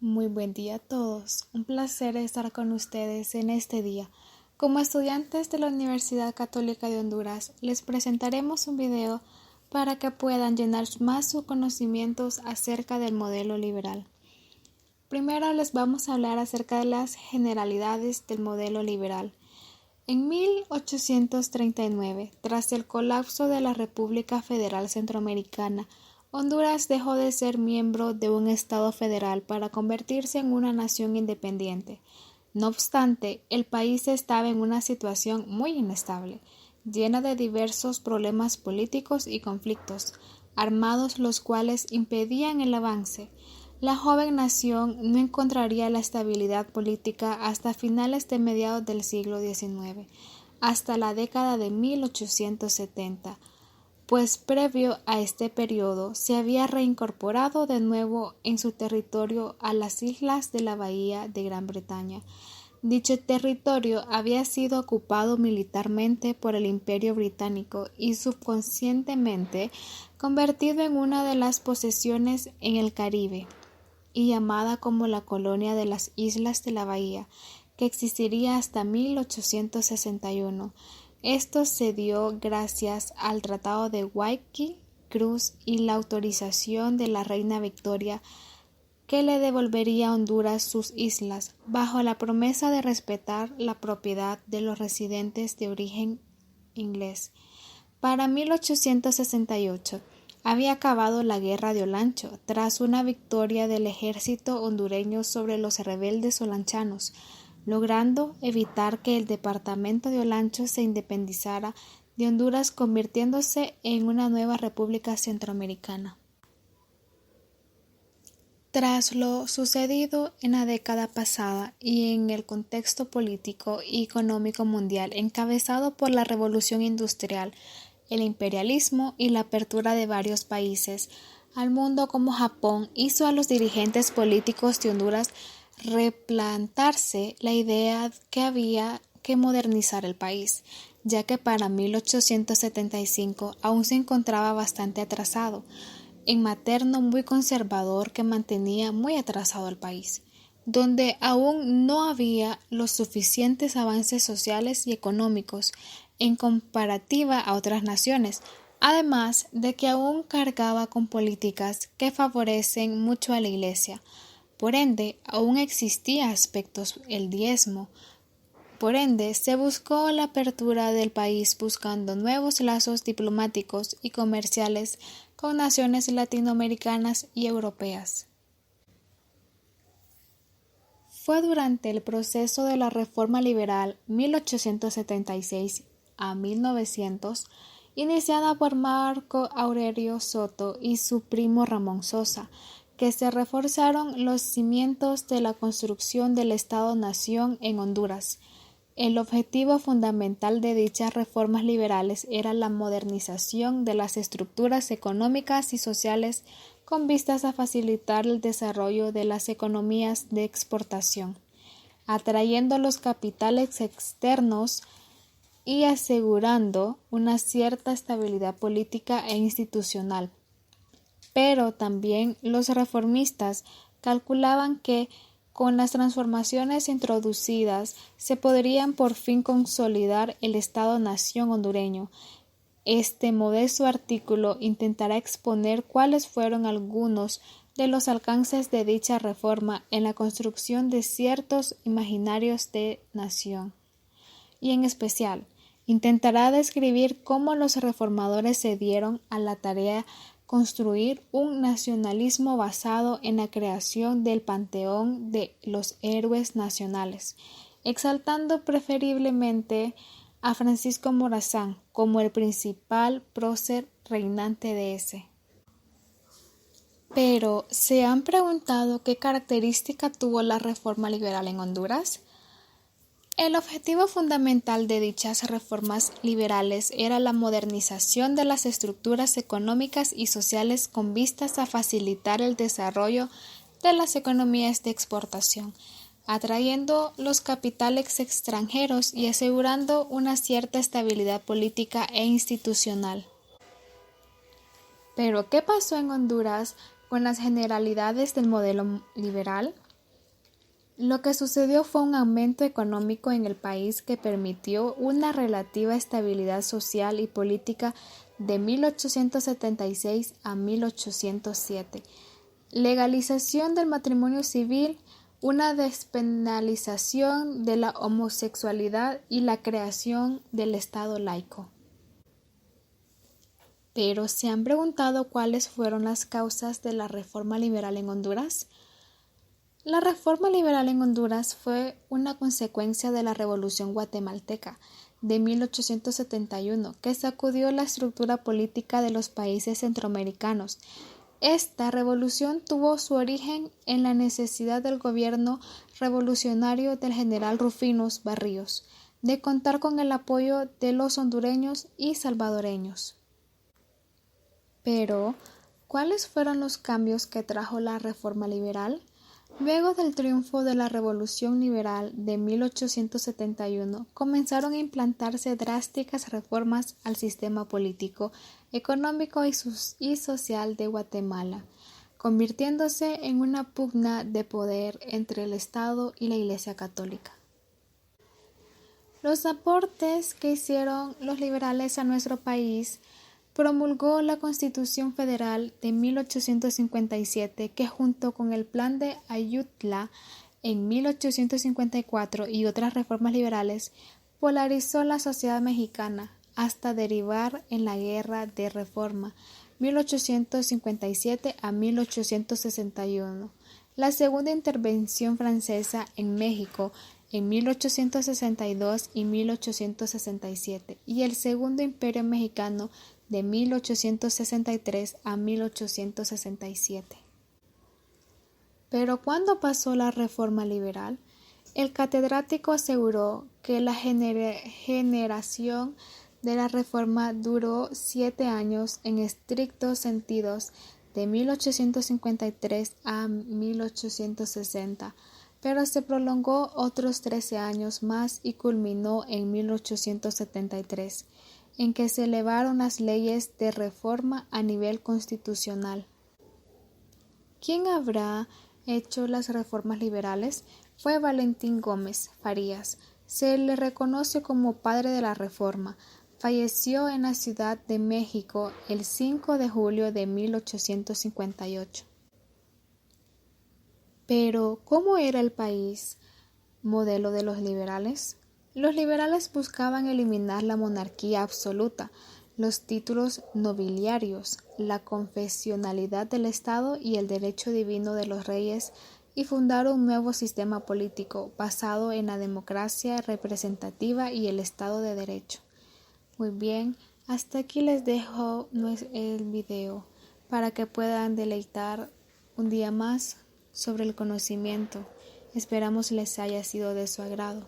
Muy buen día a todos. Un placer estar con ustedes en este día. Como estudiantes de la Universidad Católica de Honduras, les presentaremos un video para que puedan llenar más sus conocimientos acerca del modelo liberal. Primero les vamos a hablar acerca de las generalidades del modelo liberal. En 1839, tras el colapso de la República Federal Centroamericana, Honduras dejó de ser miembro de un Estado federal para convertirse en una nación independiente. No obstante, el país estaba en una situación muy inestable, llena de diversos problemas políticos y conflictos armados los cuales impedían el avance. La joven nación no encontraría la estabilidad política hasta finales de mediados del siglo XIX, hasta la década de 1870, pues previo a este periodo se había reincorporado de nuevo en su territorio a las islas de la Bahía de Gran Bretaña. Dicho territorio había sido ocupado militarmente por el Imperio Británico y subconscientemente convertido en una de las posesiones en el Caribe y llamada como la Colonia de las Islas de la Bahía, que existiría hasta 1861. Esto se dio gracias al Tratado de Guayquil Cruz y la autorización de la reina Victoria que le devolvería a Honduras sus islas, bajo la promesa de respetar la propiedad de los residentes de origen inglés. Para 1868 había acabado la Guerra de Olancho, tras una victoria del ejército hondureño sobre los rebeldes olanchanos, logrando evitar que el departamento de Olancho se independizara de Honduras, convirtiéndose en una nueva república centroamericana. Tras lo sucedido en la década pasada y en el contexto político y económico mundial encabezado por la revolución industrial, el imperialismo y la apertura de varios países al mundo como Japón hizo a los dirigentes políticos de Honduras replantarse la idea que había que modernizar el país, ya que para 1875 aún se encontraba bastante atrasado, en materno muy conservador que mantenía muy atrasado al país, donde aún no había los suficientes avances sociales y económicos en comparativa a otras naciones, además de que aún cargaba con políticas que favorecen mucho a la Iglesia. Por ende, aún existía aspectos el diezmo. Por ende, se buscó la apertura del país buscando nuevos lazos diplomáticos y comerciales con naciones latinoamericanas y europeas. Fue durante el proceso de la Reforma Liberal 1876 a 1900, iniciada por Marco Aurelio Soto y su primo Ramón Sosa, que se reforzaron los cimientos de la construcción del Estado-Nación en Honduras. El objetivo fundamental de dichas reformas liberales era la modernización de las estructuras económicas y sociales con vistas a facilitar el desarrollo de las economías de exportación, atrayendo los capitales externos y asegurando una cierta estabilidad política e institucional. Pero también los reformistas calculaban que con las transformaciones introducidas se podrían por fin consolidar el Estado-Nación hondureño. Este modesto artículo intentará exponer cuáles fueron algunos de los alcances de dicha reforma en la construcción de ciertos imaginarios de nación, y en especial intentará describir cómo los reformadores se dieron a la tarea construir un nacionalismo basado en la creación del panteón de los héroes nacionales, exaltando preferiblemente a Francisco Morazán como el principal prócer reinante de ese. Pero, ¿se han preguntado qué característica tuvo la reforma liberal en Honduras? El objetivo fundamental de dichas reformas liberales era la modernización de las estructuras económicas y sociales con vistas a facilitar el desarrollo de las economías de exportación, atrayendo los capitales extranjeros y asegurando una cierta estabilidad política e institucional. Pero, ¿qué pasó en Honduras con las generalidades del modelo liberal? Lo que sucedió fue un aumento económico en el país que permitió una relativa estabilidad social y política de 1876 a 1807, legalización del matrimonio civil, una despenalización de la homosexualidad y la creación del Estado laico. Pero ¿se han preguntado cuáles fueron las causas de la reforma liberal en Honduras? La reforma liberal en Honduras fue una consecuencia de la Revolución guatemalteca de 1871, que sacudió la estructura política de los países centroamericanos. Esta revolución tuvo su origen en la necesidad del gobierno revolucionario del general Rufinus Barrios de contar con el apoyo de los hondureños y salvadoreños. Pero, ¿cuáles fueron los cambios que trajo la reforma liberal? Luego del triunfo de la Revolución Liberal de 1871, comenzaron a implantarse drásticas reformas al sistema político, económico y social de Guatemala, convirtiéndose en una pugna de poder entre el Estado y la Iglesia Católica. Los aportes que hicieron los liberales a nuestro país promulgó la Constitución Federal de 1857, que junto con el Plan de Ayutla en 1854 y otras reformas liberales, polarizó la sociedad mexicana hasta derivar en la Guerra de Reforma 1857 a 1861, la segunda intervención francesa en México en 1862 y 1867 y el segundo imperio mexicano de 1863 a 1867. Pero ¿cuándo pasó la reforma liberal? El catedrático aseguró que la generación de la reforma duró 7 años en estrictos sentidos, de 1853 a 1860, pero se prolongó otros 13 años más y culminó en 1873, en que se elevaron las leyes de reforma a nivel constitucional. ¿Quién habrá hecho las reformas liberales? Fue Valentín Gómez Farías. Se le reconoce como padre de la reforma. Falleció en la Ciudad de México el 5 de julio de 1858. Pero, ¿cómo era el país modelo de los liberales? Los liberales buscaban eliminar la monarquía absoluta, los títulos nobiliarios, la confesionalidad del Estado y el derecho divino de los reyes y fundar un nuevo sistema político basado en la democracia representativa y el Estado de Derecho. Muy bien, hasta aquí les dejo el video para que puedan deleitar un día más sobre el conocimiento. Esperamos les haya sido de su agrado.